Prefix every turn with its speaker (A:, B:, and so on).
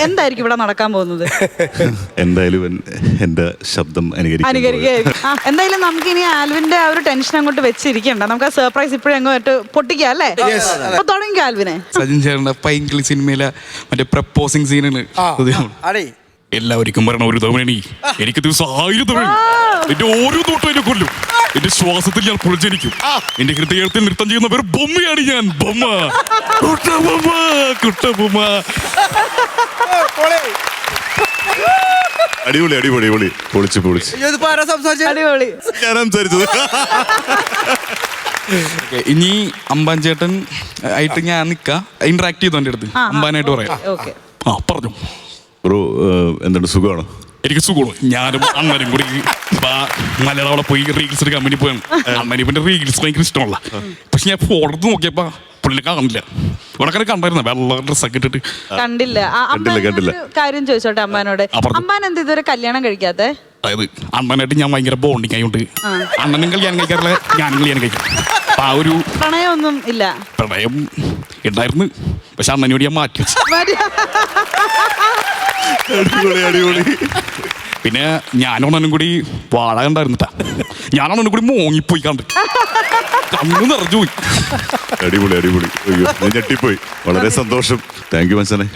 A: എന്തായിരിക്കും ഇവിടെ നടക്കാൻ പോകുന്നത്?
B: എന്തായാലും എന്റെ ശബ്ദം
A: അനുകരിക്കും. എന്തായാലും നമുക്ക് ഇനി ആൽവിന്റെ ആ ഒരു ടെൻഷൻ അങ്ങോട്ട് വെച്ചിരിക്കണ്ട. നമുക്ക് ആ സർപ്രൈസ് ഇപ്പോഴും അങ്ങോട്ട് പൊട്ടിക്കാം അല്ലേ? അപ്പൊ തുടങ്ങിക്കോ ആൽവിനെ.
C: സജിൻ ചേട്ടന്റെ പൈങ്കിളി സിനിമയിലെ മറ്റേ പ്രപ്പോസിംഗ് സീനാണ്. എല്ലാവർക്കും പറഞ്ഞ ഒരു തവണ എനിക്ക് ദിവസം 1000 തവണ എന്റെ ഓരോ തോട്ടം എന്നെ കൊല്ലും. എന്റെ ശ്വാസത്തിൽ ഞാൻ പുഴജനിക്കും. എന്റെ ഹൃദയത്തിൽ നൃത്തം ചെയ്യുന്ന ഒരു ബൊമ്മയാണ് ഞാൻ. ബൊമ്മ കുട്ടബൊമ്മ.
B: അടിപൊളി അടിപൊളി അടിപൊളി പൊളിച്ച് പൊളിച്ച്
A: അടിപൊളി.
B: ഞാൻ സംസാരിച്ചത്.
C: ഇനി അമ്പാൻ ചേട്ടൻ ആയിട്ട് ഞാൻ നിക്ക ഇന്ററാക്ട് ചെയ്തു എന്റെ അടുത്ത്. അമ്പാനായിട്ട് പറയാം. പറഞ്ഞു
B: ബ്രോ എന്താണ് സുഖമാണോ?
C: എനിക്ക് സുഖമാണ്. ഞാനും അണ്ണനും കൂടി മലയാളം അവിടെ പോയി റീൽസ് എടുക്കാൻ വേണ്ടി പോയാണ്. അണ്ണന് ഇവന്റെ റീൽസ് ഭയങ്കര ഇഷ്ടമല്ല. പക്ഷെ ഞാൻ ഫോട്ടോ എടുത്ത് നോക്കിയപ്പോ പുള്ളിനെ കാണില്ല. ഇവിടെ കണ്ടായിരുന്ന വെള്ള ഡ്രസ്സൊക്കെ ഇട്ടിട്ട്
A: കണ്ടില്ല. കാര്യം ചോദിച്ചോട്ടെ അമ്മാനോട്. അമ്മാൻ എന്താ ഇതുവരെ കല്യാണം കഴിക്കാത്തെ?
C: അതായത് അണ്ണനായിട്ട് ഞാൻ ഭയങ്കര ബോണ്ടിങ് ആയതുകൊണ്ട് അണ്ണനും കല്യാണം കഴിക്കാറില്ല, ഞാനും കല്യാണം കഴിക്കാം. അപ്പൊ ആ ഒരു
A: പ്രണയമൊന്നും ഇല്ല.
C: പ്രണയം ഉണ്ടായിരുന്നു, പക്ഷെ അണ്ണനോട് ഞാൻ മാറ്റി വെച്ചു. പിന്നെ ഞാനൊന്നും കൂടി വാഴ കണ്ടായിരുന്നിട്ടാ. ഞാനൊന്നും കൂടി മോങ്ങിപ്പോയി കണ്ട് കണ്ണു നിറഞ്ഞു പോയി.
B: അടിപൊളി അടിപൊളി. അയ്യോ, ഞാൻ ഞെട്ടിപ്പോയി. വളരെ സന്തോഷം. താങ്ക് യു മച്ചാനെ.